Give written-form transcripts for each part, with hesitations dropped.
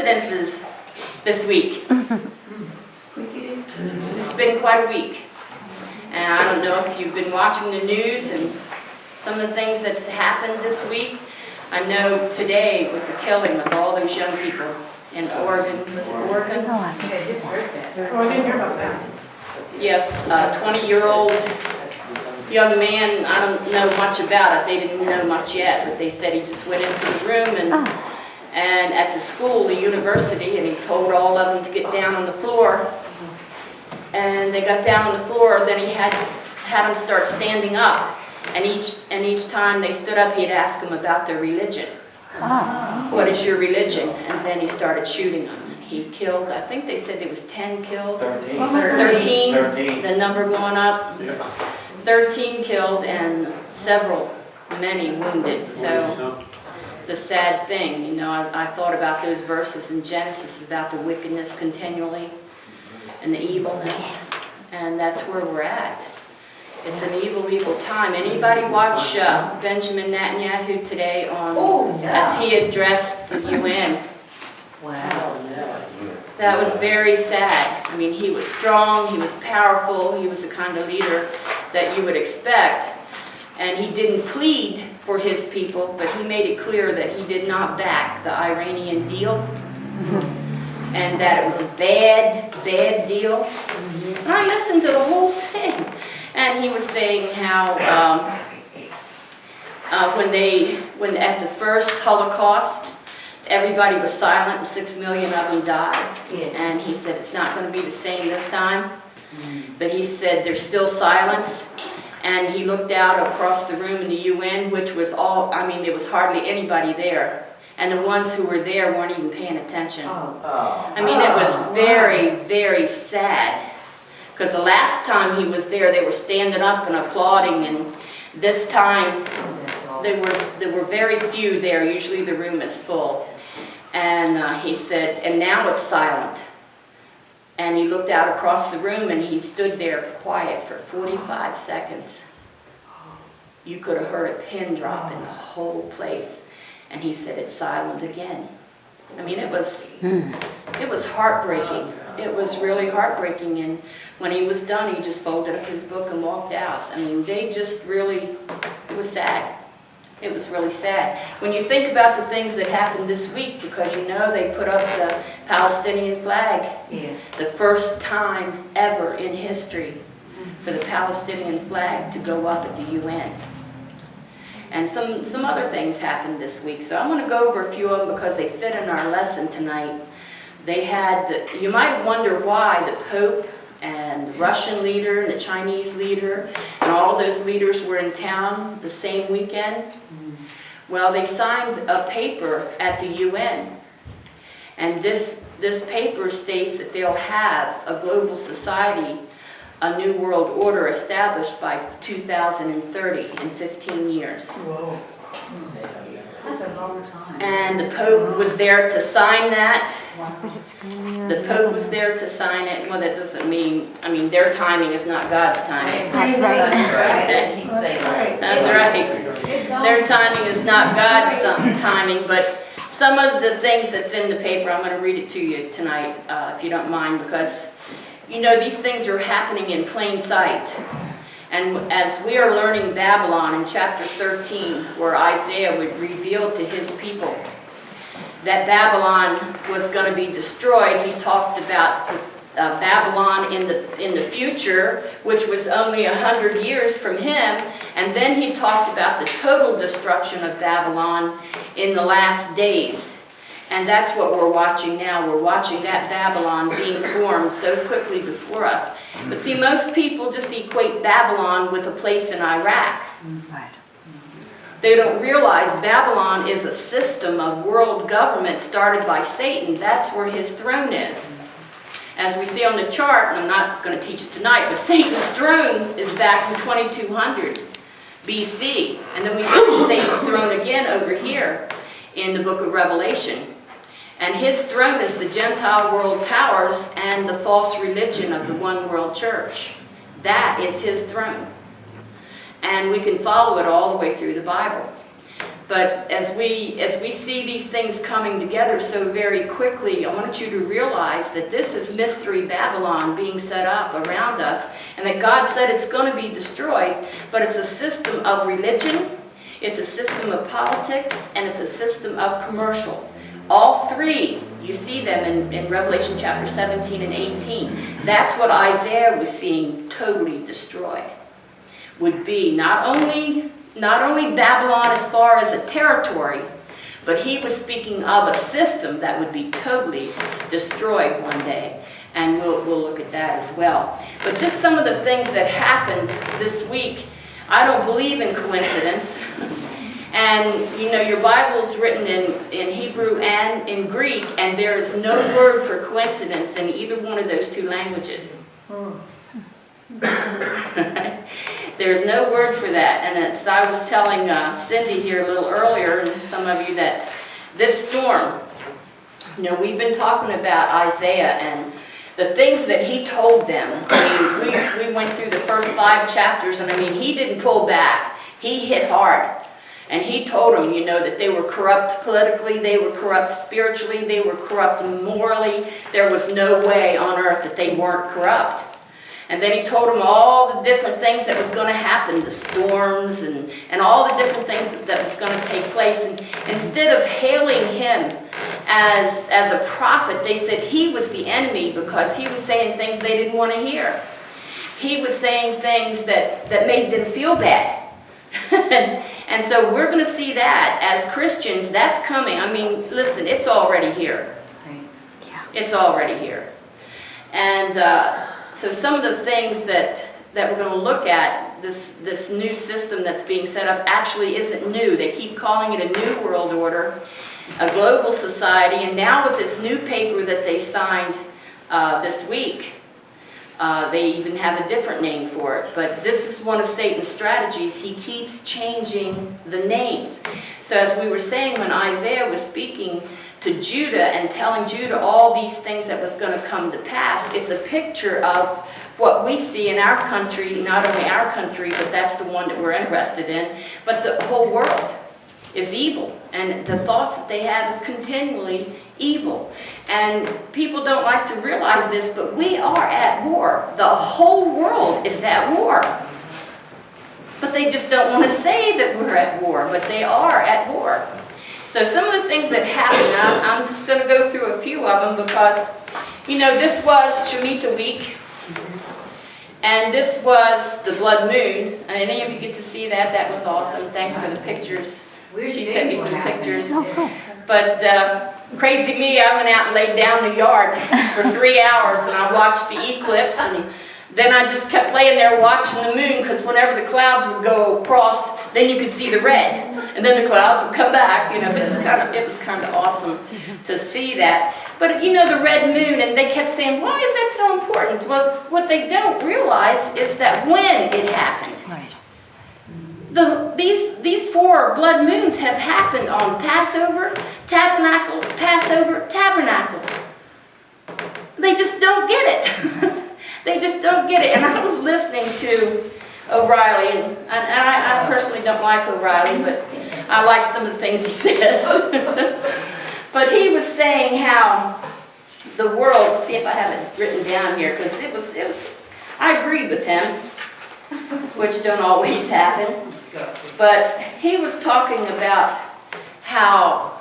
coincidences this week. It's been quite a week. And I don't know if you've been watching the news and some of the things that's happened this week. I know today with the killing of all those young people in Oregon, was it Oregon? Oh, I think I just heard that. Oh, I didn't hear about that. Yes, a 20-year-old young man, I don't know much about it, they didn't know much yet, but they said he just went into the room and at the school, the university, and he told all of them to get down on the floor. And they got down on the floor, then he had them start standing up. And each time they stood up, he'd ask them about their religion. Oh. What is your religion? And then he started shooting them. He killed, I think they said there was 10 killed. 13, the number going up. 13 killed and many wounded. So it's a sad thing. You know, I thought about those verses in Genesis about the wickedness continually and the evilness. And that's where we're at. It's an evil, evil time. Anybody watch Benjamin Netanyahu today as he addressed the UN? Wow. That was very sad. I mean, he was strong, he was powerful, he was the kind of leader that you would expect. And he didn't plead for his people, but he made it clear that he did not back the Iranian deal and that it was a bad, bad deal. And I listened to the whole thing. And he was saying how when at the first Holocaust, everybody was silent and 6 million of them died. Yeah. And he said it's not going to be the same this time. But he said there's still silence. And he looked out across the room in the UN, which was there was hardly anybody there. And the ones who were there weren't even paying attention. I mean, it was very, very sad. Because the last time he was there, they were standing up and applauding, and this time there were very few there. Usually the room is full. And he said, and now it's silent. And he looked out across the room and he stood there quiet for 45 seconds. You could have heard a pin drop in the whole place. And he said, it's silent again. I mean, it was heartbreaking. It was really heartbreaking. And when he was done, he just folded up his book and walked out. I mean, it was sad. It was really sad. When you think about the things that happened this week, because you know they put up the Palestinian flag. Yeah. The first time ever in history for the Palestinian flag to go up at the UN. And some other things happened this week. So I'm going to go over a few of them because they fit in our lesson tonight. You might wonder why the Pope and the Russian leader and the Chinese leader and all those leaders were in town the same weekend. Well, they signed a paper at the UN. And this paper states that they'll have a global society, a new world order established by 2030 in 15 years. Whoa. That's a long time. And the Pope was there to sign that. The Pope was there to sign it. Well, that doesn't mean, their timing is not God's timing. That's right. I keep saying that. That's right. Their timing is not God's timing, but some of the things that's in the paper, I'm going to read it to you tonight, if you don't mind, because, you know, these things are happening in plain sight. And as we are learning Babylon in chapter 13, where Isaiah would reveal to his people that Babylon was going to be destroyed, he talked about Babylon in the future, which was only 100 years from him, and then he talked about the total destruction of Babylon in the last days. And that's what we're watching now. We're watching that Babylon being formed so quickly before us. But see, most people just equate Babylon with a place in Iraq. Right. They don't realize Babylon is a system of world government started by Satan. That's where his throne is. As we see on the chart, and I'm not going to teach it tonight, but Satan's throne is back in 2200 BC. And then we see Satan's throne again over here in the book of Revelation. And his throne is the Gentile world powers and the false religion of the one world church. That is his throne. And we can follow it all the way through the Bible. But as we see these things coming together so very quickly, I want you to realize that this is Mystery Babylon being set up around us, and that God said it's going to be destroyed, but it's a system of religion, it's a system of politics, and it's a system of commercial. All three, you see them in Revelation chapter 17 and 18. That's what Isaiah was seeing totally destroyed. Would be not only Babylon as far as a territory, but he was speaking of a system that would be totally destroyed one day. And we'll look at that as well. But just some of the things that happened this week, I don't believe in coincidence. And you know, your Bible is written in Hebrew and in Greek, and there is no word for coincidence in either one of those two languages. There's no word for that. And as I was telling Cindy here a little earlier, and some of you, that this storm, you know, we've been talking about Isaiah and the things that he told them. I mean, we went through the first 5 chapters, and I mean, he didn't pull back. He hit hard. And he told them, you know, that they were corrupt politically, they were corrupt spiritually, they were corrupt morally. There was no way on earth that they weren't corrupt. And then he told them all the different things that was going to happen, the storms and all the different things that was going to take place. And instead of hailing him as a prophet, they said he was the enemy because he was saying things they didn't want to hear. He was saying things that made them feel bad. And so we're going to see that as Christians. That's coming. I mean, listen, it's already here. It's already here. And so some of the things that we're going to look at, this new system that's being set up actually isn't new. They keep calling it a new world order, a global society. And now with this new paper that they signed this week, they even have a different name for it. But this is one of Satan's strategies. He keeps changing the names. So as we were saying, when Isaiah was speaking to Judah and telling Judah all these things that was going to come to pass, it's a picture of what we see in our country, not only our country, but that's the one that we're interested in, but the whole world is evil. And the thoughts that they have is continually evil. And people don't like to realize this, but we are at war. The whole world is at war. But they just don't want to say that we're at war, but they are at war. So some of the things that happen, I'm just going to go through a few of them because, you know, this was Shemitah week. And this was the blood moon. And any of you get to see that? That was awesome. Thanks for the pictures. She sent me some pictures. But crazy me, I went out and laid down in the yard for 3 hours and I watched the eclipse, and then I just kept laying there watching the moon, because whenever the clouds would go across, then you could see the red, and then the clouds would come back, you know. But it was kind of awesome to see that. But you know, the red moon, and they kept saying, why is that so important? Well, what they don't realize is that when it happened. Right. These 4 blood moons have happened on Passover, Tabernacles, Passover, Tabernacles. They just don't get it. They just don't get it. And I was listening to O'Reilly, and I personally don't like O'Reilly, but I like some of the things he says. But he was saying how the world, see if I have it written down here, because it was, I agreed with him, which don't always happen. But he was talking about how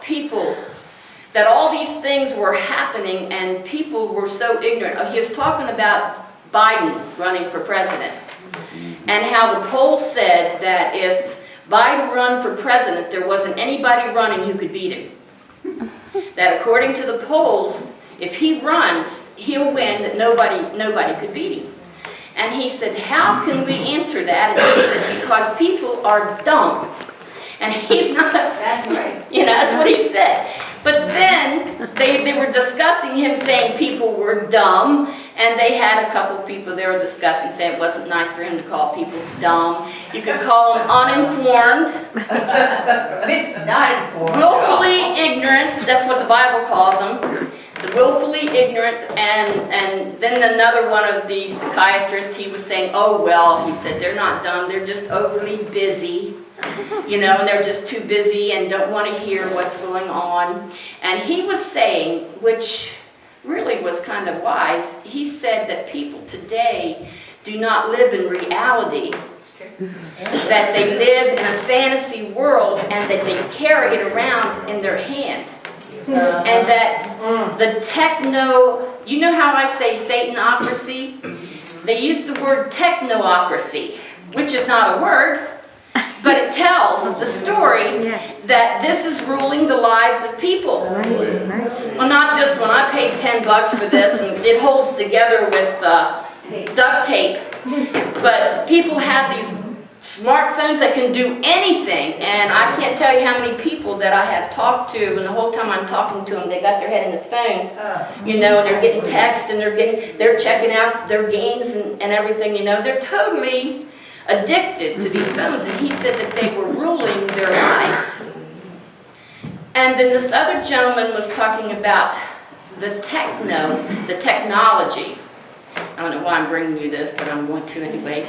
that all these things were happening and people were so ignorant. He was talking about Biden running for president, and how the polls said that if Biden run for president, there wasn't anybody running who could beat him. That according to the polls, if he runs, he'll win, that nobody could beat him. And he said, how can we answer that? And he said, because people are dumb. And he's not, That's right. you know, that's what he said. But then they were discussing him saying people were dumb, and they had a couple of people they were discussing saying it wasn't nice for him to call people dumb. You could call them uninformed, Not informed. willfully ignorant, that's what the Bible calls them. The willfully ignorant, and then another one of the psychiatrists, he was saying, oh well, he said, they're not dumb, they're just overly busy. you know, and they're just too busy and don't want to hear what's going on. And he was saying, which really was kind of wise, he said that people today do not live in reality, that they live in a fantasy world and that they carry it around in their hand. And that the techno, you know how I say Satanocracy? They use the word technocracy, which is not a word, but it tells the story that this is ruling the lives of people. Well, not this one. I paid $10 for this, and it holds together with duct tape. But people have these smartphones that can do anything, and I can't tell you how many people that I have talked to, and the whole time I'm talking to them, they got their head in this phone, you know, and they're getting text, and they're checking out their games and everything, you know. They're totally addicted to these phones, and he said that they were ruling their lives. And then this other gentleman was talking about the technology. I don't know why I'm bringing you this, but I'm going to anyway.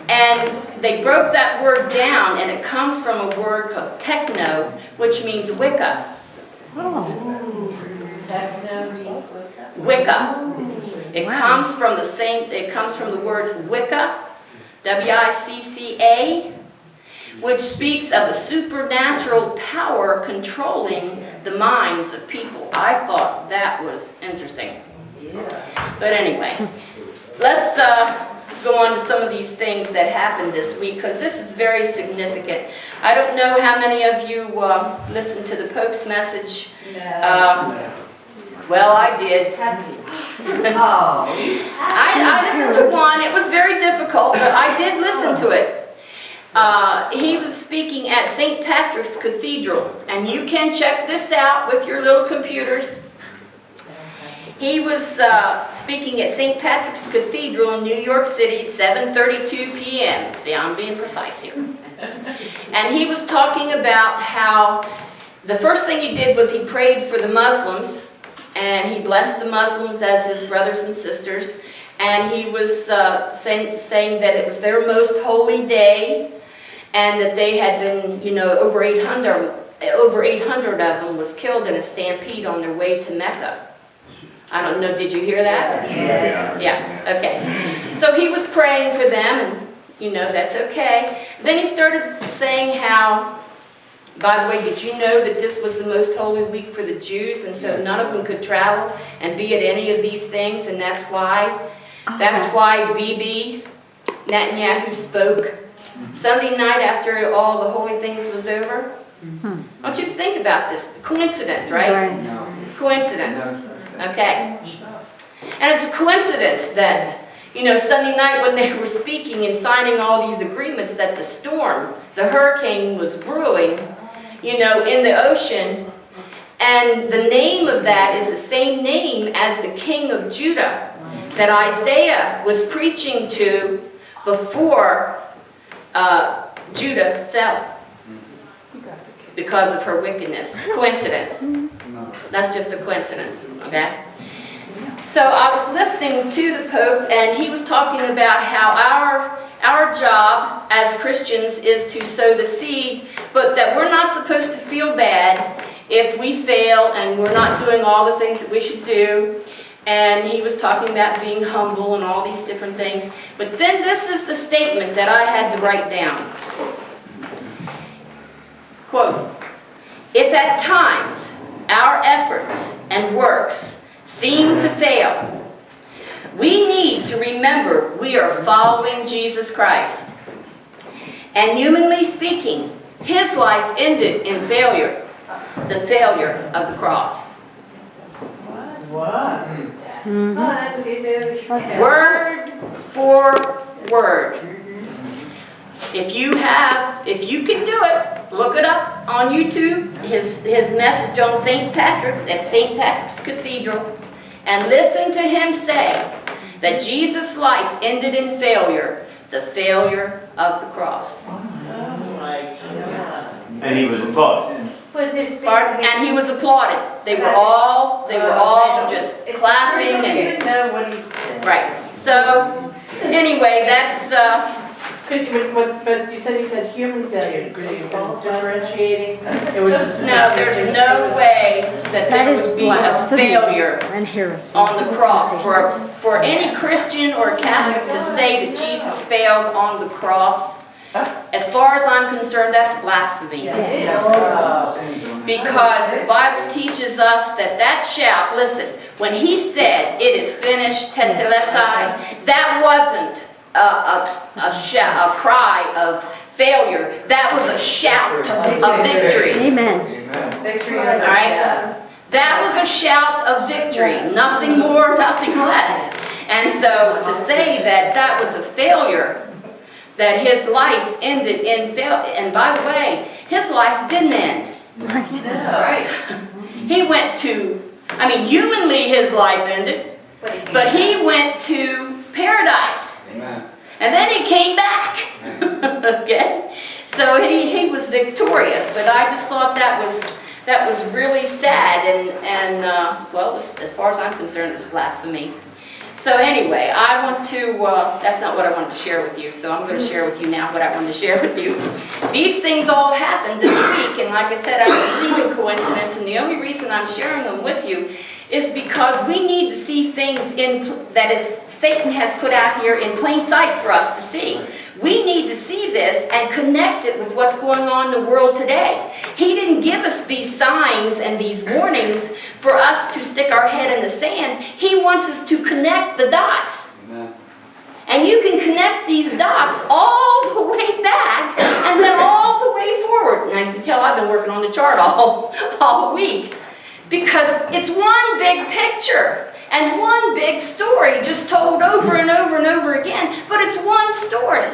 And they broke that word down, and it comes from a word called techno, which means Wicca. Wicca. It comes from the word Wicca, W-I-C-C-A, which speaks of a supernatural power controlling the minds of people. I thought that was interesting. But anyway, let's go on to some of these things that happened this week, because this is very significant. I don't know how many of you listened to the Pope's message. Well, I did. I listened to one. It was very difficult, but I did listen to it. He was speaking at St. Patrick's Cathedral, and you can check this out with your little computers. He was speaking at St. Patrick's Cathedral in New York City at 7:32 p.m. See, I'm being precise here. And he was talking about how the first thing he did was he prayed for the Muslims, and he blessed the Muslims as his brothers and sisters. And he was saying that it was their most holy day, and that they had been, you know, over 800 of them was killed in a stampede on their way to Mecca. I don't know, did you hear that? Yeah, okay. So he was praying for them, and, you know, that's okay. Then he started saying how, by the way, did you know that this was the most holy week for the Jews, and so none of them could travel and be at any of these things, and that's why Bibi Netanyahu spoke Sunday night after all the holy things was over? I want you to think about this. Coincidence, right? No. Coincidence. Okay. And it's a coincidence that, you know, Sunday night when they were speaking and signing all these agreements, that the storm, the hurricane was brewing, you know, in the ocean. And the name of that is the same name as the king of Judah that Isaiah was preaching to before Judah fell because of her wickedness. Coincidence. That's just a coincidence, okay? So I was listening to the Pope, and he was talking about how our job as Christians is to sow the seed, but that we're not supposed to feel bad if we fail and we're not doing all the things that we should do. And he was talking about being humble and all these different things. But then this is the statement that I had to write down. Quote, "If at times our efforts and works seem to fail, we need to remember we are following Jesus Christ. And humanly speaking, his life ended in failure, the failure of the cross." What? Word for word. If you can do it, look it up on YouTube, his message on St. Patrick's at St. Patrick's Cathedral, and listen to him say that Jesus' life ended in failure, the failure of the cross. And he was applauded. And he was applauded. They were all just clapping and know what he said. right. So anyway, that's But you said human failure, could you differentiating? It was a. No, there's no way that there would be a failure And heresy. on the cross for any Christian or Catholic to say that Jesus failed on the cross. As far as I'm concerned, that's blasphemy. Because the Bible teaches us that shout, listen, when he said, "It is finished," tetelestai, that wasn't a cry of failure. That was a shout of victory. Amen. All right? That was a shout of victory. Nothing more, nothing less. And so to say that that was a failure, that his life ended in failure, and by the way, his life didn't end. Right. He went to, humanly his life ended, but he went to paradise. Amen. And then he came back. Okay? So he was victorious, but I just thought that was really sad, and well, as far as I'm concerned, it was blasphemy. So anyway, I want to, that's not what I wanted to share with you, so I'm going to share with you now what I wanted to share with you. These things all happened this week, and like I said, I don't believe in coincidence, and the only reason I'm sharing them with you is because we need to see things Satan has put out here in plain sight for us to see. We need to see this and connect it with what's going on in the world today. He didn't give us these signs and these warnings for us to stick our head in the sand. He wants us to connect the dots. Amen. And you can connect these dots all the way back and then all the way forward. Now you can tell I've been working on the chart all week. Because it's one big picture and one big story just told over and over and over again, but it's one story.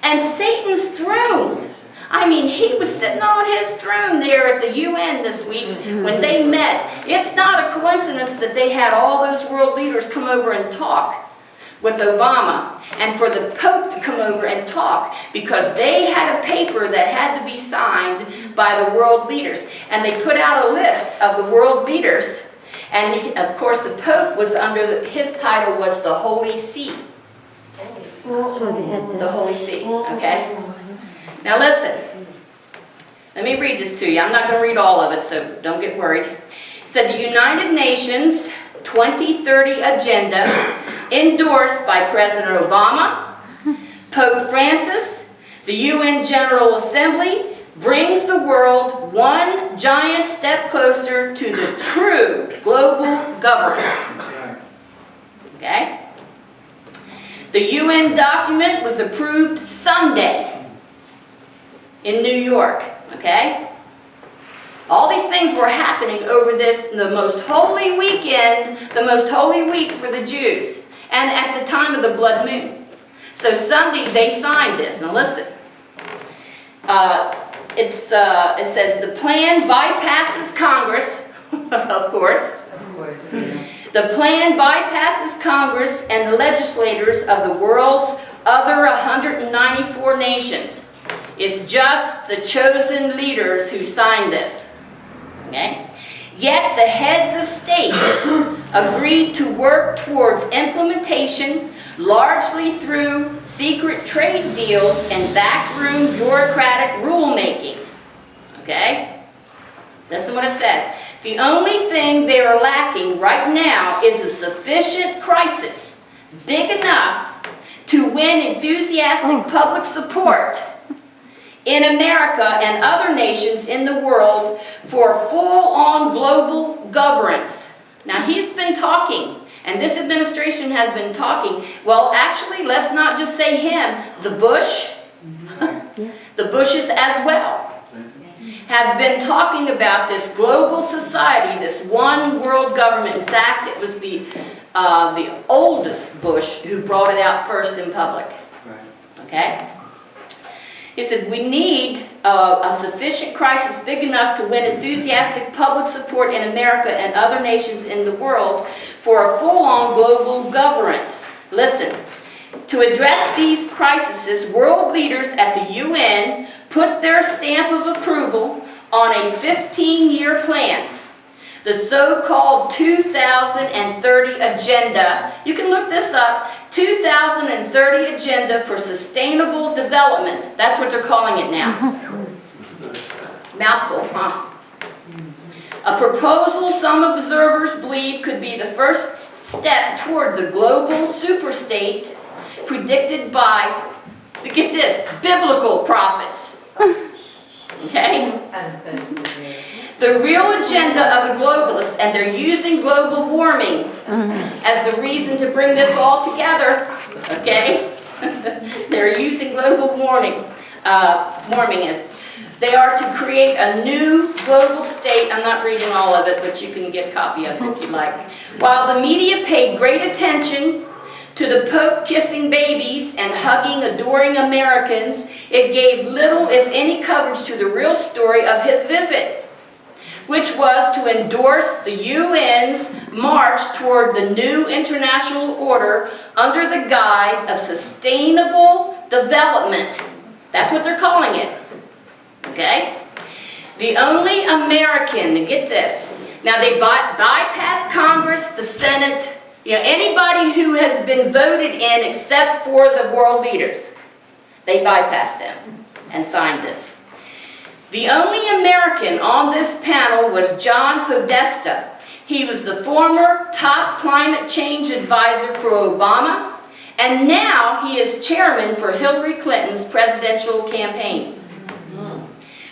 And Satan's throne, he was sitting on his throne there at the UN this week when they met. It's not a coincidence that they had all those world leaders come over and talk with Obama, and for the Pope to come over and talk, because they had a paper that had to be signed by the world leaders. And they put out a list of the world leaders, and of course the Pope was his title was the Holy See. So they had The Holy See, okay? Now listen, let me read this to you. I'm not going to read all of it, so don't get worried. It said the United Nations 2030 Agenda endorsed by President Obama, Pope Francis, the UN General Assembly, brings the world one giant step closer to the true global governance. Okay? The UN document was approved Sunday in New York. Okay? All these things were happening over the most holy weekend, the most holy week for the Jews, and at the time of the blood moon. So Sunday they signed this. Now listen. It says the plan bypasses Congress, of course. The plan bypasses Congress and the legislators of the world's other 194 nations. It's just the chosen leaders who signed this. Okay? Yet the heads of state agreed to work towards implementation largely through secret trade deals and backroom bureaucratic rulemaking. Okay? Listen to what it says. The only thing they are lacking right now is a sufficient crisis big enough to win enthusiastic public support in America and other nations in the world for full-on global governance. Now, he's been talking, and this administration has been talking. Well, actually, let's not just say him. The Bushes as well, have been talking about this global society, this one world government. In fact, it was the oldest Bush who brought it out first in public. Okay? He said, we need a sufficient crisis big enough to win enthusiastic public support in America and other nations in the world for a full-on global governance. Listen, to address these crises, world leaders at the UN put their stamp of approval on a 15-year plan, the so-called 2030 Agenda. You can look this up, 2030 Agenda for Sustainable Development. That's what they're calling it now. Mouthful, huh? A proposal some observers believe could be the first step toward the global superstate predicted by, get this, biblical prophets. Okay? The real agenda of the globalists, and they're using global warming as the reason to bring this all together, okay? They're using global warming as they are to create a new global state. I'm not reading all of it, but you can get a copy of it if you like. While the media paid great attention to the Pope kissing babies and hugging adoring Americans, it gave little, if any, coverage to the real story of his visit, which was to endorse the UN's march toward the new international order under the guise of sustainable development. That's what they're calling it. Okay? The only American, get this, now they bypassed Congress, the Senate, anybody who has been voted in except for the world leaders, they bypassed them and signed this. The only American on this panel was John Podesta. He was the former top climate change advisor for Obama, and now he is chairman for Hillary Clinton's presidential campaign.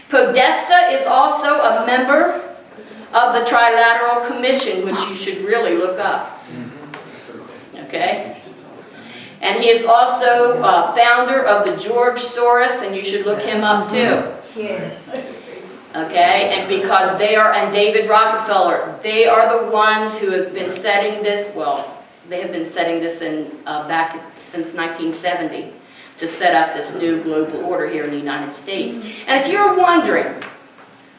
Podesta is also a member of the Trilateral Commission, which you should really look up. Okay? And he is also founder of the George Soros, and you should look him up too. Okay? And because they are, and David Rockefeller, they are the ones who have been setting this, well, they have been setting this in back since 1970 to set up this new global order here in the United States. And if you're wondering,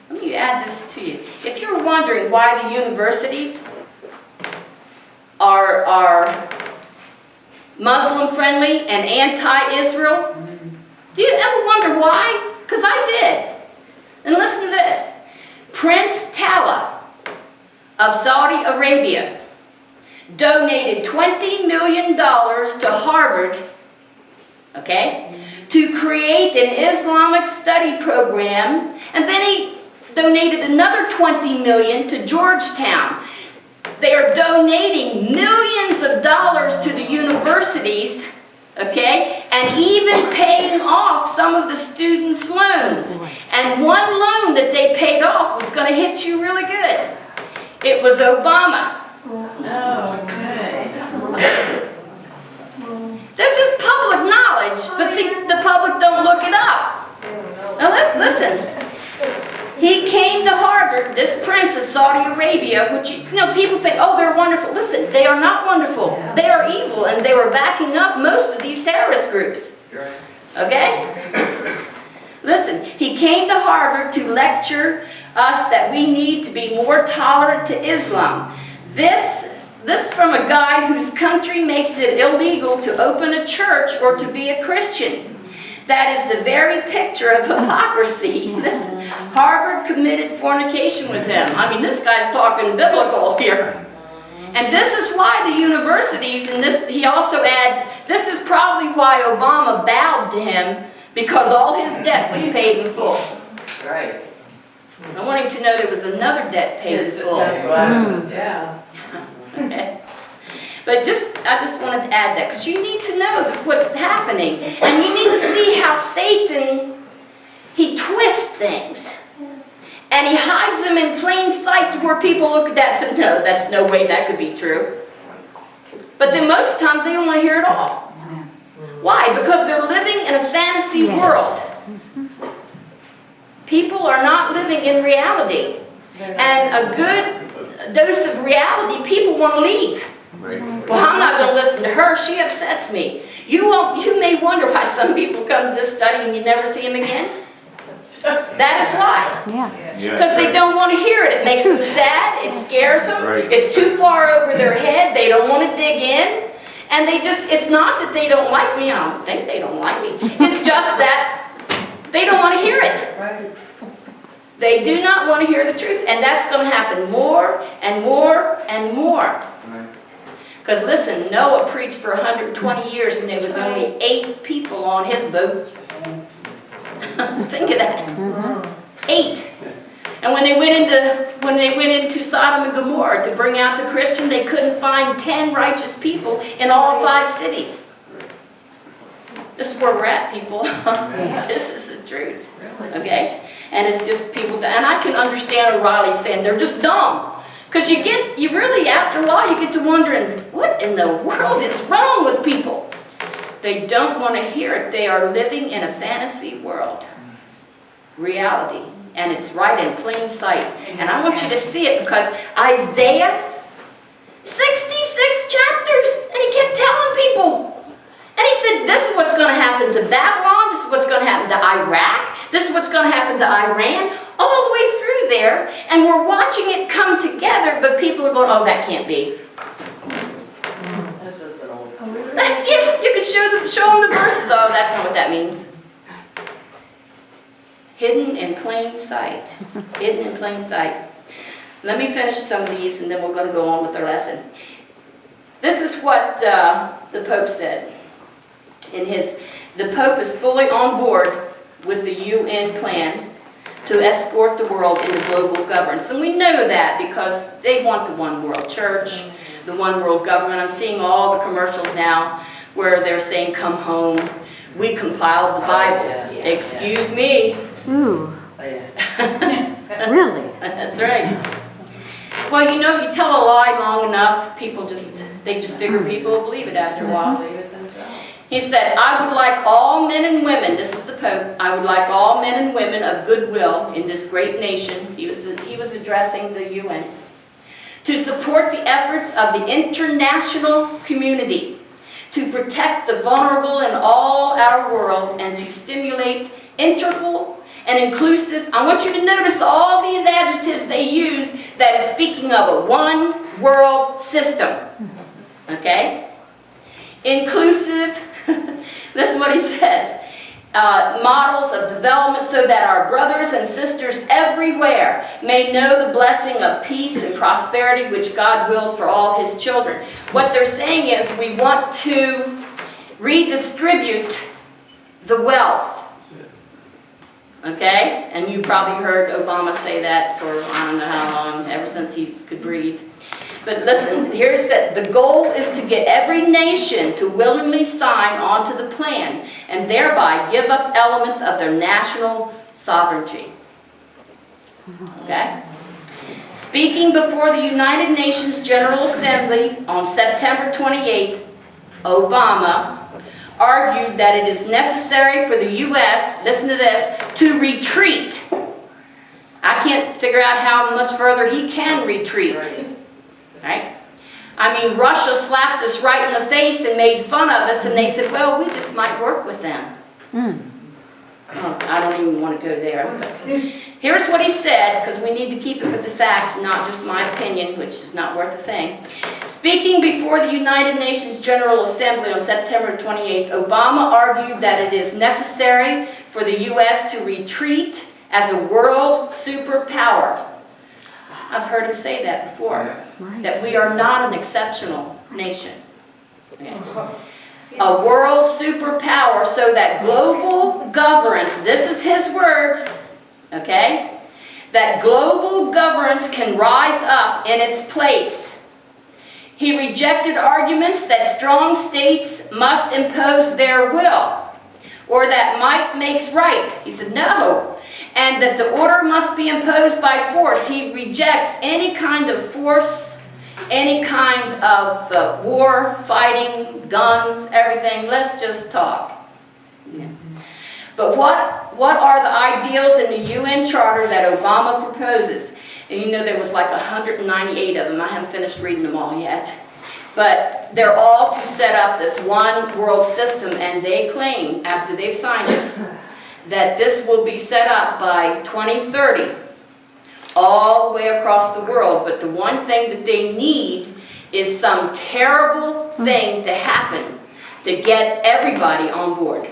let me add this to you. If you're wondering why the universities are Muslim friendly and anti-Israel, do you ever wonder why? Because I did. And listen to this. Prince Talal of Saudi Arabia donated $20 million to Harvard, okay, to create an Islamic study program, and then he donated another $20 million to Georgetown. They are donating millions of dollars to the universities, okay, and even paying off some of the students' loans. And one loan that they paid off was going to hit you really good. It was Obama. Okay. This is public knowledge, but see, the public don't look it up. Now listen. He came to Harvard, this prince of Saudi Arabia, which, people think, oh, they're wonderful. Listen, they are not wonderful. They are evil, and they were backing up most of these terrorist groups. Okay? Listen, he came to Harvard to lecture us that we need to be more tolerant to Islam. This from a guy whose country makes it illegal to open a church or to be a Christian. That is the very picture of hypocrisy. Listen, Harvard committed fornication with him. I mean, this guy's talking biblical here. And this is why the universities, and this, he also adds, this is probably why Obama bowed to him, because all his debt was paid in full. Right. I want him to know there was another debt paid in full. That's what I was, yeah. Okay. But I just wanted to add that, because you need to know what's happening. And you need to see how Satan, he twists things. And he hides them in plain sight to where people look at that and say, no, that's no way that could be true. But then most of the time they don't want to hear it all. Why? Because they're living in a fantasy world. People are not living in reality. And a good dose of reality, people want to leave. Well, I'm not going to listen to her. She upsets me. You may wonder why some people come to this study and you never see them again. That is why. Yeah. Because they don't want to hear it. It makes them sad. It scares them. Right. It's too far over their head. They don't want to dig in. And it's not that they don't like me. I don't think they don't like me. It's just that they don't want to hear it. They do not want to hear the truth. And that's going to happen more and more and more. Because listen, Noah preached for 120 years and there was only 8 people on his boat. Think of that. 8. And when they went into Sodom and Gomorrah to bring out the Christian, they couldn't find 10 righteous people in all 5 cities. This is where we're at, people. This is the truth. Okay? And it's just people, and I can understand O'Reilly saying they're just dumb. Because you really, after a while, you get to wondering, what in the world is wrong with people? They don't want to hear it. They are living in a fantasy world. Reality. And it's right in plain sight. And I want you to see it because Isaiah, 66 chapters, and he kept telling people. And he said, this is what's going to happen to Babylon, this is what's going to happen to Iraq, this is what's going to happen to Iran, all the way through there. And we're watching it come together, but people are going, oh, that can't be. This is an old. That's, yeah, you could show them the verses. Oh, that's not what that means. Hidden in plain sight. Hidden in plain sight. Let me finish some of these and then we're going to go on with our lesson. This is what the Pope said. The Pope is fully on board with the UN plan to escort the world into global governance. And we know that because they want the one world church, the one world government. I'm seeing all the commercials now where they're saying, come home. We compiled the Bible. Excuse me. Ooh, Oh, yeah. really? That's right. Well, you know, if you tell a lie long enough, they just figure people will believe it after a while. Believe it themselves. He said, I would like all men and women, this is the Pope, I would like all men and women of goodwill in this great nation, he was addressing the UN, to support the efforts of the international community to protect the vulnerable in all our world and to stimulate integral and inclusive. I want you to notice all these adjectives they use that is speaking of a one world system. Okay? Inclusive, this is what he says. Models of development so that our brothers and sisters everywhere may know the blessing of peace and prosperity which God wills for all his children. What they're saying is we want to redistribute the wealth. Okay? And you probably heard Obama say that for I don't know how long, ever since he could breathe. But listen, here it said, the goal is to get every nation to willingly sign onto the plan and thereby give up elements of their national sovereignty. Okay? Speaking before the United Nations General Assembly on September 28th, Obama argued that it is necessary for the U.S., listen to this, to retreat. I can't figure out how much further he can retreat. Right? I mean, Russia slapped us right in the face and made fun of us, and they said, well, we just might work with them. Oh, I don't even want to go there. Here's what he said, because we need to keep it with the facts, not just my opinion, which is not worth a thing. Speaking before the United Nations General Assembly on September 28th, Obama argued that it is necessary for the U.S. to retreat as a world superpower. I've heard him say that before, that we are not an exceptional nation. Okay. A world superpower so that global governance, this is his words, okay, that global governance can rise up in its place. He rejected arguments that strong states must impose their will, or that might makes right. He said, no. And that the order must be imposed by force. He rejects any kind of force, any kind of war, fighting, guns, everything. Let's just talk. Yeah. But what are the ideals in the UN Charter that Obama proposes? And you know there was like 198 of them. I haven't finished reading them all yet. But they're all to set up this one world system, and they claim, after they've signed it, that this will be set up by 2030, all the way across the world. But the one thing that they need is some terrible thing to happen to get everybody on board.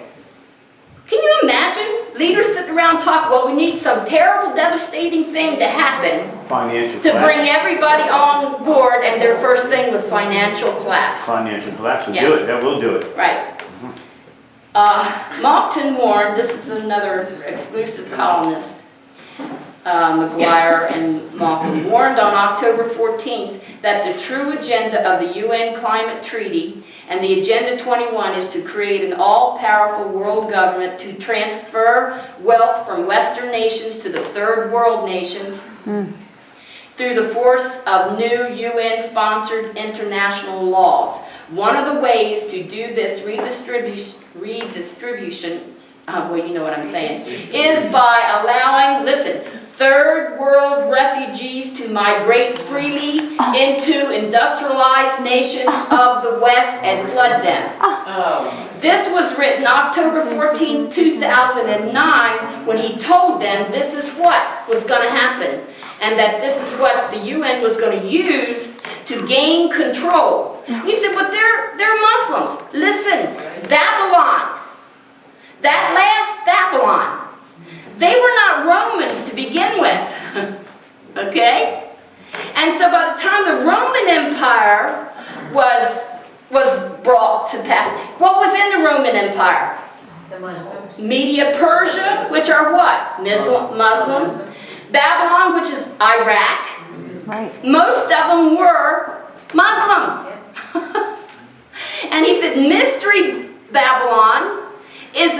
Can you imagine leaders sit around and talk, well, we need some terrible, devastating thing to happen Financial to bring collapse. everybody on board, and their first thing was financial collapse. Financial collapse will Yes. do it, that will do it. Right. Malton warned, this is another exclusive columnist, McGuire and Malkin, warned on October 14th that the true agenda of the UN Climate Treaty and the Agenda 21 is to create an all-powerful world government to transfer wealth from Western nations to the third world nations through the force of new UN-sponsored international laws. One of the ways to do this redistribution, well, you know what I'm saying, is by allowing, listen, third world refugees to migrate freely into industrialized nations of the West and flood them. Oh, This was written October 14, 2009, when he told them this is what was going to happen, and that this is what the UN was going to use to gain control. He said, but they're Muslims. Listen, Babylon, that last Babylon, they were not Romans to begin with, okay? And so by the time the Roman Empire was brought to pass, what was in the Roman Empire? Media Persia, which are what? Muslim. Babylon, which is Iraq. Right. Most of them were Muslim. And he said, Mystery Babylon is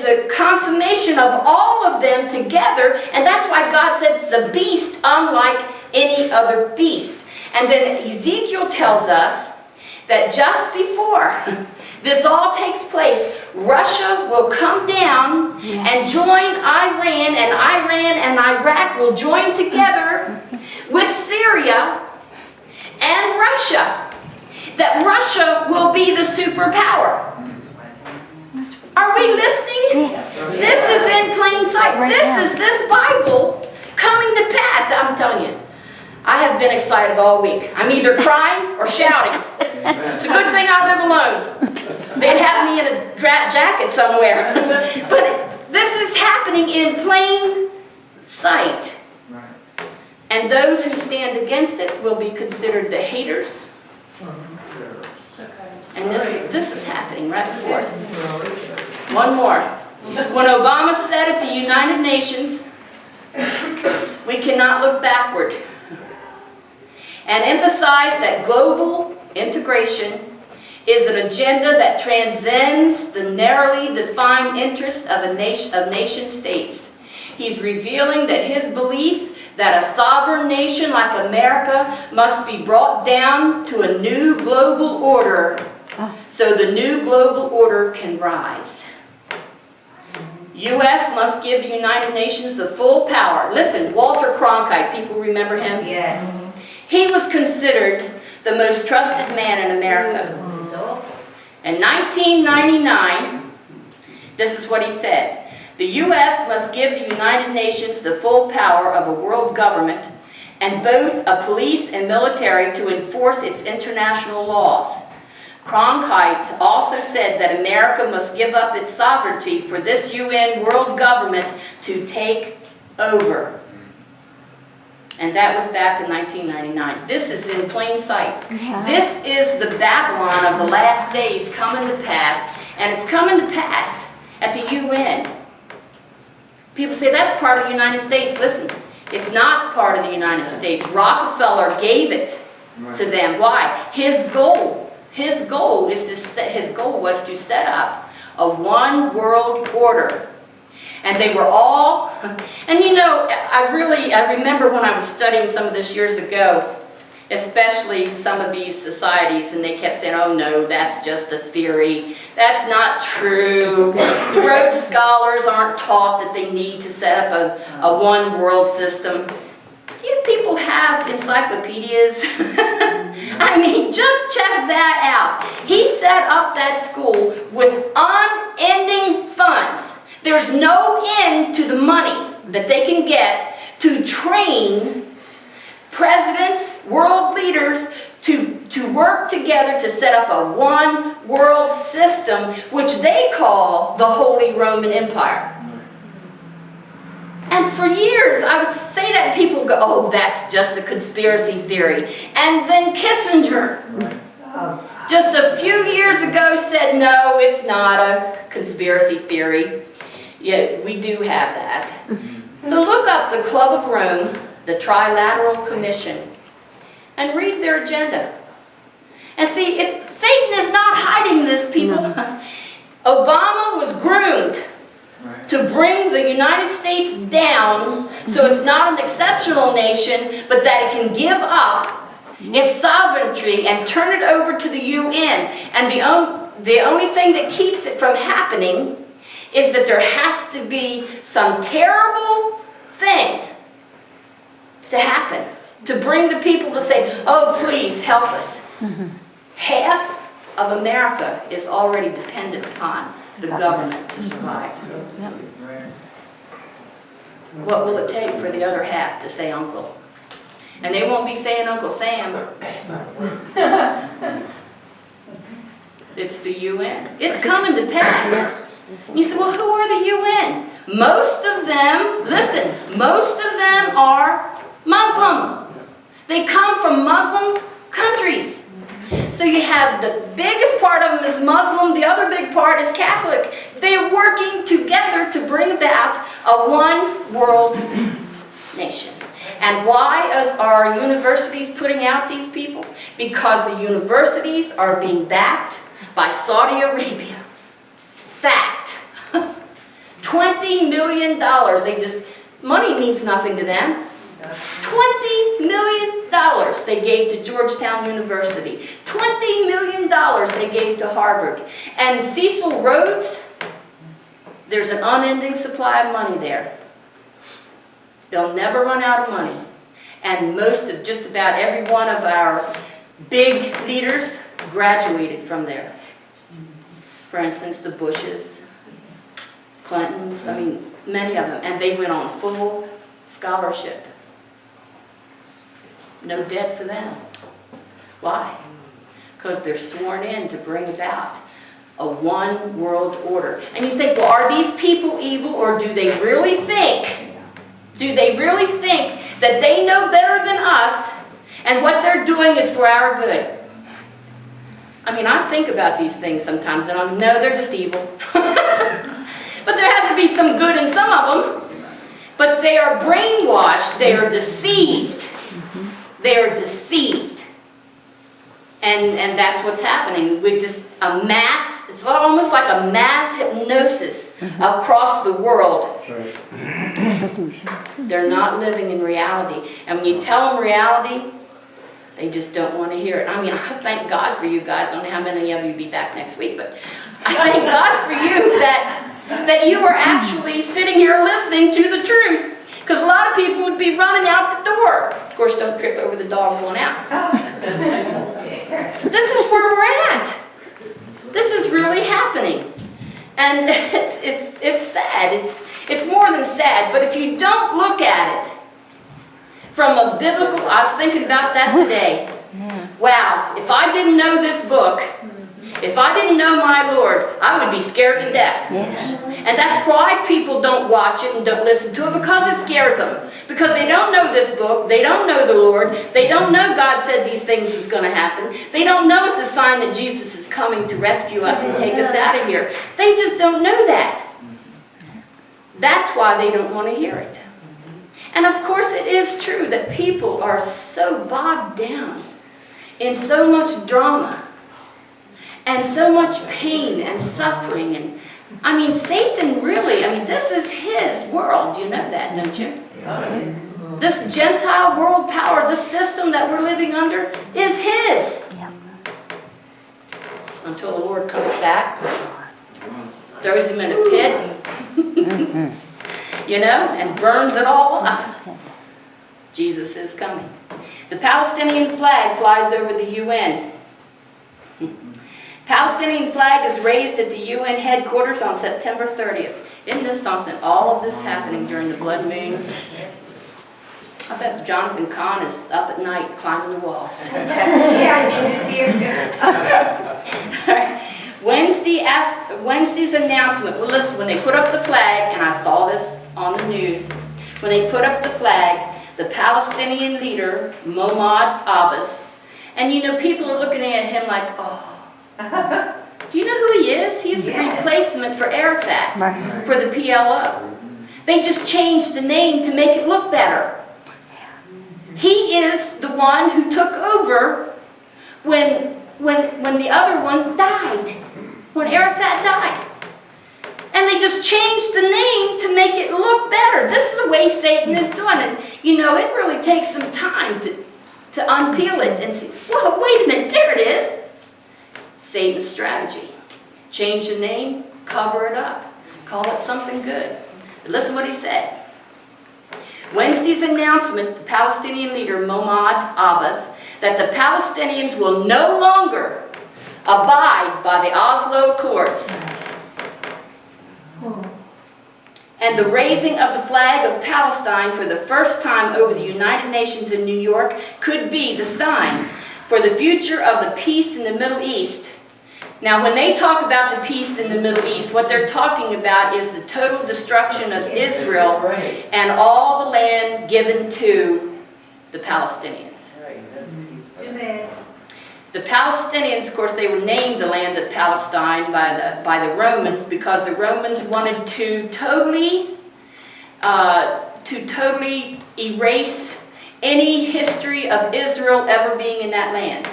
a consummation of all of them together, and that's why God said it's a beast unlike any other beast. And then Ezekiel tells us that just before this all takes place, Russia will come down and join Iran, and Iran and Iraq will join together with Syria and Russia. That Russia will be the superpower. Are we listening? Yes. This is in plain sight. Right now. This Bible coming to pass. I'm telling you, I have been excited all week. I'm either crying or shouting. It's a good thing I live alone. They'd have me in a jacket somewhere. But this is happening in plain sight. And those who stand against it will be considered the haters. And this is happening right before us. One more. When Obama said at the United Nations, we cannot look backward, and emphasized that global integration is an agenda that transcends the narrowly defined interests of nation states. He's revealing that his belief that a sovereign nation like America must be brought down to a new global order so the new global order can rise. U.S. must give the United Nations the full power. Listen, Walter Cronkite, people remember him? yes. He was considered the most trusted man in America. In 1999, this is what he said: the U.S. must give the United Nations the full power of a world government and both a police and military to enforce its international laws. Cronkite also said that America must give up its sovereignty for this UN world government to take over. And that was back in 1999. This is in plain sight. Yeah. This is the Babylon of the last days coming to pass, and it's coming to pass at the UN. People say that's part of the United States. Listen, it's not part of the United States. Rockefeller gave it to them. Why? His goal was to set up a one world order. And they were all, and you know, I remember when I was studying some of this years ago, especially some of these societies, and they kept saying, oh no, that's just a theory. That's not true. The Rhodes Scholars aren't taught that they need to set up a one world system. Do you people have encyclopedias? I mean, just check that out. He set up that school with unending funds. There's no end to the money that they can get to train presidents, world leaders, to work together to set up a one world system, which they call the Holy Roman Empire. And for years, I would say that, and people would go, oh, that's just a conspiracy theory. And then Kissinger, just a few years ago, said, no, it's not a conspiracy theory. Yet we do have that. So look up the Club of Rome, the Trilateral Commission, and read their agenda. And see, Satan is not hiding this, people. Obama was groomed to bring the United States down so it's not an exceptional nation, but that it can give up its sovereignty and turn it over to the UN. And the only thing that keeps it from happening is that there has to be some terrible thing to happen to bring the people to say, oh, please help us. Half of America is already dependent upon the government to survive. What will it take for the other half to say uncle? And they won't be saying Uncle Sam. It's the UN. It's coming to pass. You say, well, who are the UN? Most of them, listen, most of them are Muslim. They come from Muslim countries. So you have the biggest part of them is Muslim, the other big part is Catholic. They're working together to bring about a one world nation. And why are universities putting out these people? Because the universities are being backed by Saudi Arabia. Fact. $20 million. Money means nothing to them. $20 million they gave to Georgetown University. $20 million they gave to Harvard. And Cecil Rhodes, there's an unending supply of money there. They'll never run out of money. And most of just about every one of our big leaders graduated from there. For instance, the Bushes, Clintons, I mean, many of them. And they went on full scholarship. No debt for them. Why? Because they're sworn in to bring about a one world order. And you think, well, are these people evil, or do they really think? Do they really think that they know better than us and what they're doing is for our good? I mean, I think about these things sometimes and I'm, no, they're just evil. But there has to be some good in some of them. But they are brainwashed, they are deceived. They are deceived. And that's what's happening with just a mass, it's almost like a mass hypnosis across the world. They're not living in reality. And when you tell them reality, they just don't want to hear it. I mean, I thank God for you guys. I don't know how many of you will be back next week, but I thank God for you that you are actually sitting here listening to the truth. Because a lot of people would be running out the door. Of course, don't trip over the dog going out. This is where we're at. This is really happening. And it's sad. It's more than sad. But if you don't look at it from a biblical, I was thinking about that today. Wow, if I didn't know this book, if I didn't know my Lord, I would be scared to death. And that's why people don't watch it and don't listen to it, because it scares them. Because they don't know this book, they don't know the Lord, they don't know God said these things is going to happen. They don't know it's a sign that Jesus is coming to rescue us and take us out of here. They just don't know that. That's why they don't want to hear it. And of course it is true that people are so bogged down in so much drama and so much pain and suffering. And I mean, Satan really, I mean, this is his world. You know that, don't you? This Gentile world power, this system that we're living under is his. Until the Lord comes back, throws him in a pit, you know, and burns it all up. Jesus is coming. The Palestinian flag flies over the UN. Palestinian flag is raised at the UN headquarters on September 30th. Isn't this something? All of this happening during the blood moon. I bet Jonathan Kahn is up at night climbing the walls. Yeah, I need to see him. Wednesday's announcement. Well, listen, when they put up the flag, and I saw this on the news, when they put up the flag, the Palestinian leader, Mahmoud Abbas, and you know, people are looking at him like, oh, do you know who he is? He's the replacement for Arafat, Right. for the PLO. They just changed the name to make it look better. He is the one who took over when the other one died, when Arafat died. And they just changed the name to make it look better. This is the way Satan is doing it. You know, it really takes some time to unpeel it and see, whoa, wait a minute, there it is. Satan's strategy. Change the name, cover it up, call it something good. But listen what he said. Wednesday's announcement, the Palestinian leader Mahmoud Abbas, that the Palestinians will no longer abide by the Oslo Accords and the raising of the flag of Palestine for the first time over the United Nations in New York could be the sign for the future of the peace in the Middle East. Now, when they talk about the peace in the Middle East, what they're talking about is the total destruction of Israel Right. and all the land given to the Palestinians. Too bad. The Palestinians, of course, they were named the land of Palestine by the Romans because the Romans wanted to totally erase any history of Israel ever being in that land.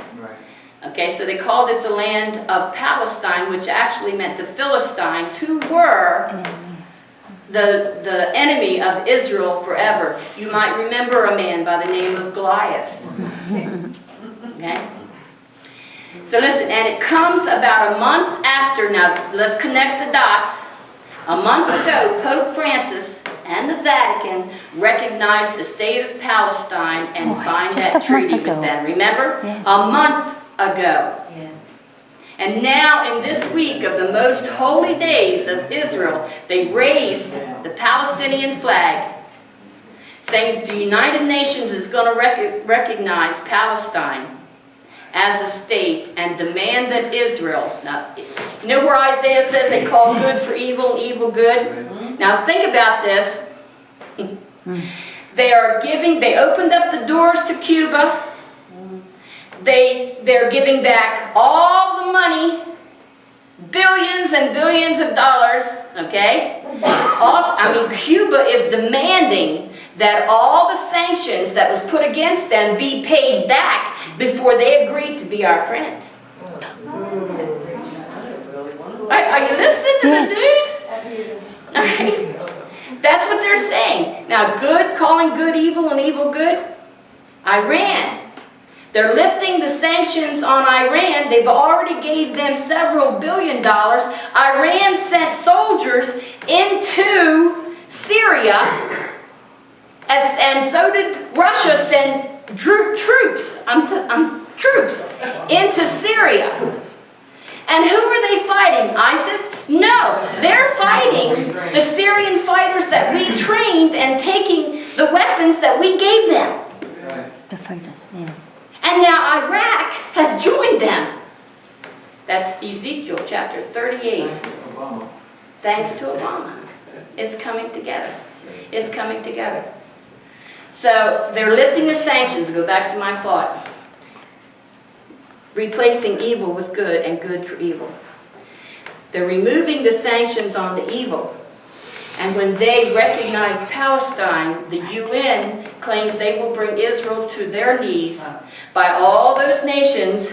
Okay, so they called it the land of Palestine, which actually meant the Philistines, who were the enemy of Israel forever. You might remember a man by the name of Goliath. Okay? So listen, and it comes about a month after, now let's connect the dots. A month ago, Pope Francis and the Vatican recognized the state of Palestine and signed that treaty with them. Remember? Yes. A month ago. Yeah. And now in this week of the most holy days of Israel, they raised the Palestinian flag, saying that the United Nations is going to recognize Palestine as a state and demand that Israel, now, you know where Isaiah says they call good for evil and evil good? Now think about this. They opened up the doors to Cuba. They're giving back all the money, billions and billions of dollars, okay? Cuba is demanding that all the sanctions that was put against them be paid back before they agreed to be our friend. Are you listening to the news? All right. That's what they're saying. Now, good, calling good evil and evil good. Iran. They're lifting the sanctions on Iran. They've already gave them several $1 billion. Iran sent soldiers into Syria, and so did Russia send troops into Syria. And who are they fighting? ISIS? No, they're fighting the Syrian fighters that we trained and taking the weapons that we gave them. The fighters, yeah. And now Iraq has joined them. That's Ezekiel chapter 38. Thanks to Obama. It's coming together. It's coming together. So they're lifting the sanctions. Go back to my thought. Replacing evil with good and good for evil. They're removing the sanctions on the evil. And when they recognize Palestine, the UN claims they will bring Israel to their knees by all those nations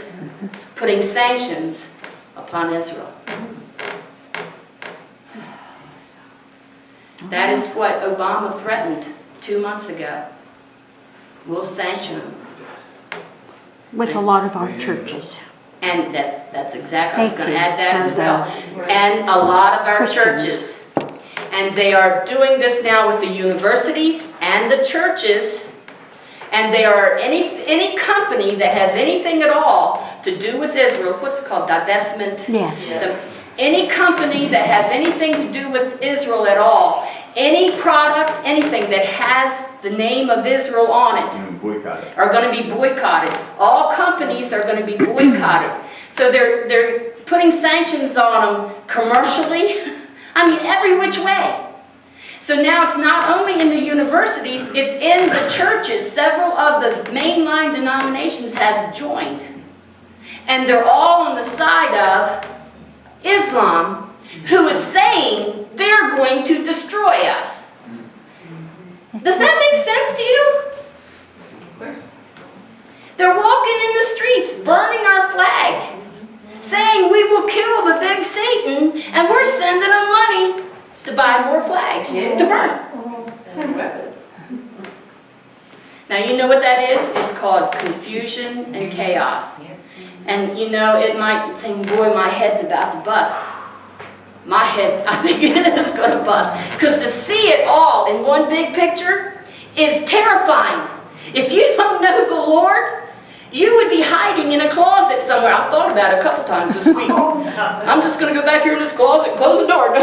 putting sanctions upon Israel. That is what Obama threatened 2 months ago. We'll sanction them. With a lot of our churches. And that's exactly, I was Thank going to you add that for as well. that. And a lot of our Christians. churches. And they are doing this now with the universities and the churches. And they are any company that has anything at all to do with Israel, what's called divestment. Yes. Any company that has anything to do with Israel at all, any product, anything that has the name of Israel on it, are going to be boycotted. All companies are going to be boycotted. So they're putting sanctions on them commercially. I mean, every which way. So now it's not only in the universities, it's in the churches. Several of the mainline denominations has joined. And they're all on the side of Islam, who is saying they're going to destroy us. Does that make sense to you? They're walking in the streets, burning our flag, saying we will kill the big Satan, and we're sending them money to buy more flags to burn. Now you know what that is? It's called confusion and chaos. And you know, it might think, boy, my head's about to bust. My head, I think it is going to bust. Because to see it all in one big picture is terrifying. If you don't know the Lord, you would be hiding in a closet somewhere. I've thought about it a couple times this week. I'm just going to go back here in this closet and close the door.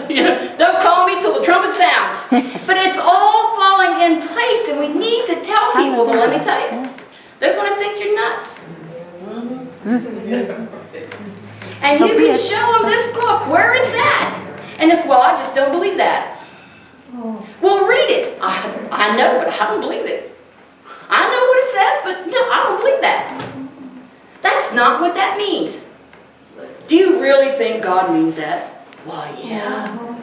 You know, don't call me till the trumpet sounds. But it's all falling in place, and we need to tell people. But let me tell you, they're going to think you're nuts. And you can show them this book, where it's at. And it's, well, I just don't believe that. Well, read it. I know, but I don't believe it. I know what it says, but no, I don't believe that. That's not what that means. Do you really think God means that? Why, yeah.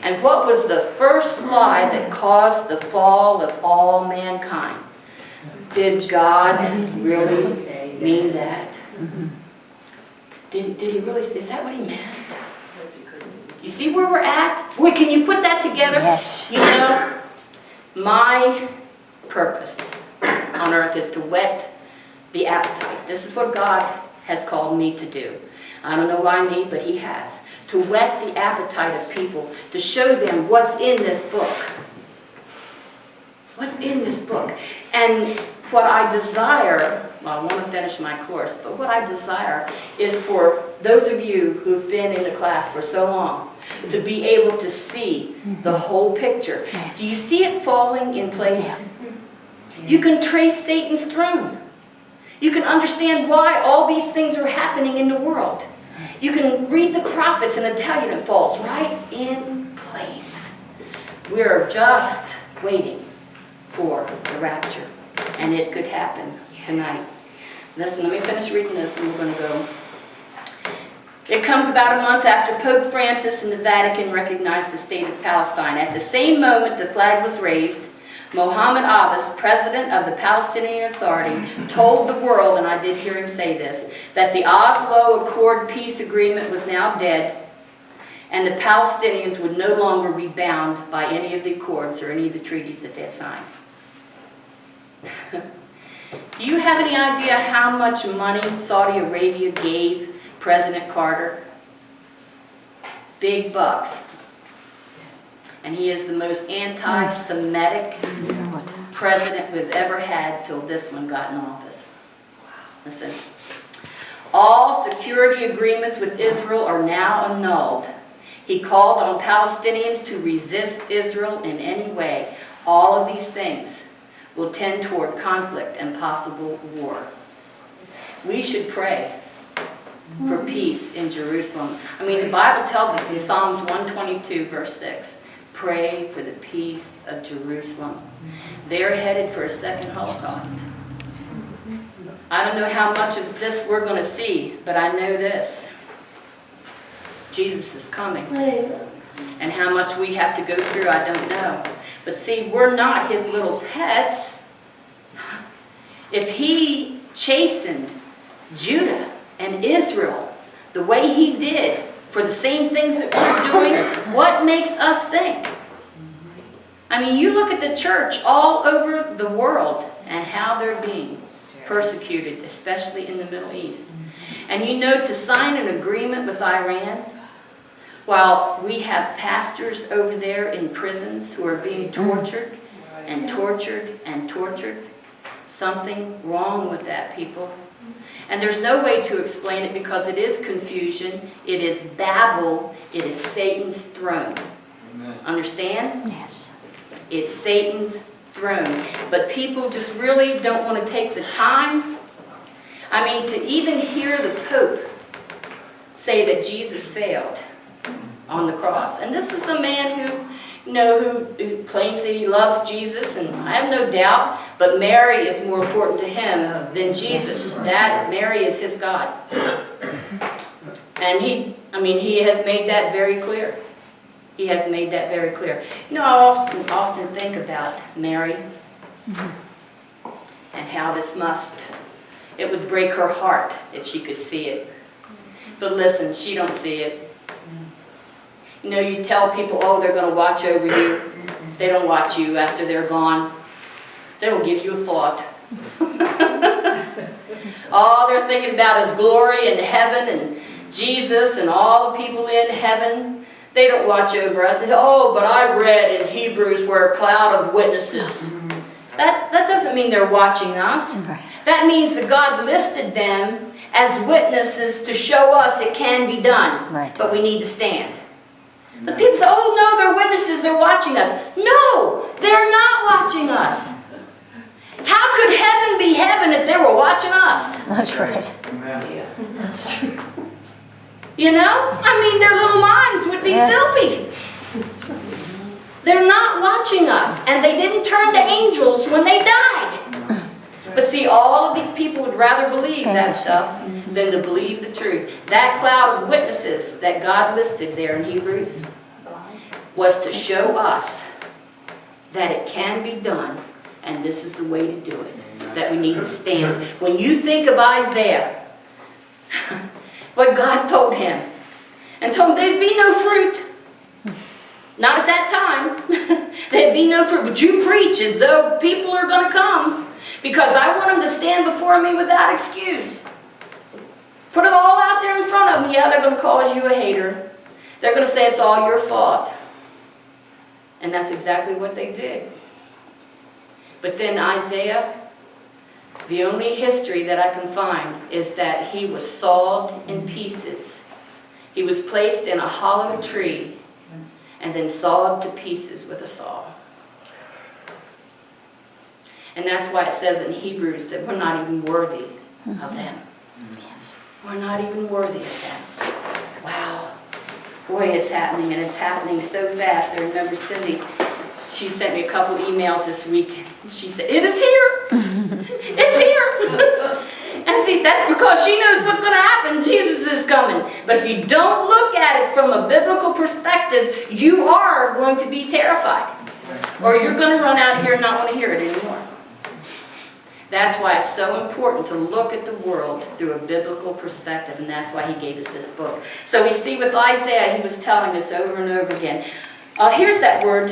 And what was the first lie that caused the fall of all mankind? Did God really mean that? Did he really, is that what he meant? You see where we're at? Boy, can you put that together? Yes. You know, my purpose on earth is to whet the appetite. This is what God has called me to do. I don't know why me, but he has. To whet the appetite of people, to show them what's in this book. What's in this book. And what I desire, well, I want to finish my course, but what I desire is for those of you who've been in the class for so long to be able to see the whole picture. Yes. Do you see it falling in place? You can trace Satan's throne. You can understand why all these things are happening in the world. You can read the prophets and tell you it falls right in place. We're just waiting for the rapture, and it could happen tonight. Listen, let me finish reading this and we're going to go. It comes about a month after Pope Francis and the Vatican recognized the state of Palestine. At the same moment the flag was raised, Mohammed Abbas, president of the Palestinian Authority, told the world, and I did hear him say this, that the Oslo Accord peace agreement was now dead, and the Palestinians would no longer be bound by any of the accords or any of the treaties that they had signed. Do you have any idea how much money Saudi Arabia gave President Carter? Big bucks. And he is the most anti-Semitic president we've ever had till this one got in office. Listen. All security agreements with Israel are now annulled. He called on Palestinians to resist Israel in any way. All of these things will tend toward conflict and possible war. We should pray for peace in Jerusalem. I mean, the Bible tells us in Psalms 122, verse 6, pray for the peace of Jerusalem. They're headed for a second Holocaust. I don't know how much of this we're going to see, but I know this. Jesus is coming. And how much we have to go through, I don't know. But see, we're not his little pets. If he chastened Judah and Israel the way he did for the same things that we're doing, what makes us think? I mean, you look at the church all over the world and how they're being persecuted, especially in the Middle East. And you know, to sign an agreement with Iran, while we have pastors over there in prisons who are being tortured and tortured and tortured, something wrong with that, people. And there's no way to explain it because it is confusion, it is Babel, it is Satan's throne. Amen. Understand? Yes. It's Satan's throne. But people just really don't want to take the time. I mean, to even hear the Pope say that Jesus failed on the cross. And this is a man who, who claims that he loves Jesus, and I have no doubt, but Mary is more important to him than Jesus. Mary is his God. And he has made that very clear. He has made that very clear. I often think about Mary and how it would break her heart if she could see it. But listen, she don't see it. You tell people, oh, they're going to watch over you. They don't watch you after they're gone. They don't give you a thought. All they're thinking about is glory and heaven and Jesus and all the people in heaven. They don't watch over us. They say, oh, but I read in Hebrews we're a cloud of witnesses. That doesn't mean they're watching us. That means that God listed them as witnesses to show us it can be done. Right. But we need to stand. But people say, oh no, they're witnesses, they're watching us. No, they're not watching us. How could heaven be heaven if they were watching us? That's right. That's true. Their little minds would be filthy. They're not watching us, and they didn't turn to angels when they died. But see, all of these people would rather believe that stuff than to believe the truth. That cloud of witnesses that God listed there in Hebrews was to show us that it can be done, and this is the way to do it, that we need to stand. When you think of Isaiah, what God told him, and told him there'd be no fruit. Not at that time. There'd be no fruit. But you preach as though people are going to come, because I want them to stand before me without excuse. Put it all out there in front of them. Yeah, they're going to call you a hater. They're going to say it's all your fault. And that's exactly what they did. But then Isaiah, the only history that I can find is that he was sawed in pieces. He was placed in a hollow tree and then sawed to pieces with a saw. And that's why it says in Hebrews that we're not even worthy of them. We're not even worthy of them. Wow. Boy, it's happening, and it's happening so fast. I remember Cindy, she sent me a couple emails this week. She said, it is here. It's here. And see, that's because she knows what's going to happen. Jesus is coming. But if you don't look at it from a biblical perspective, you are going to be terrified. Or you're going to run out of here and not want to hear it anymore. That's why it's so important to look at the world through a biblical perspective, and that's why he gave us this book. So we see with Isaiah, he was telling us over and over again. Here's that word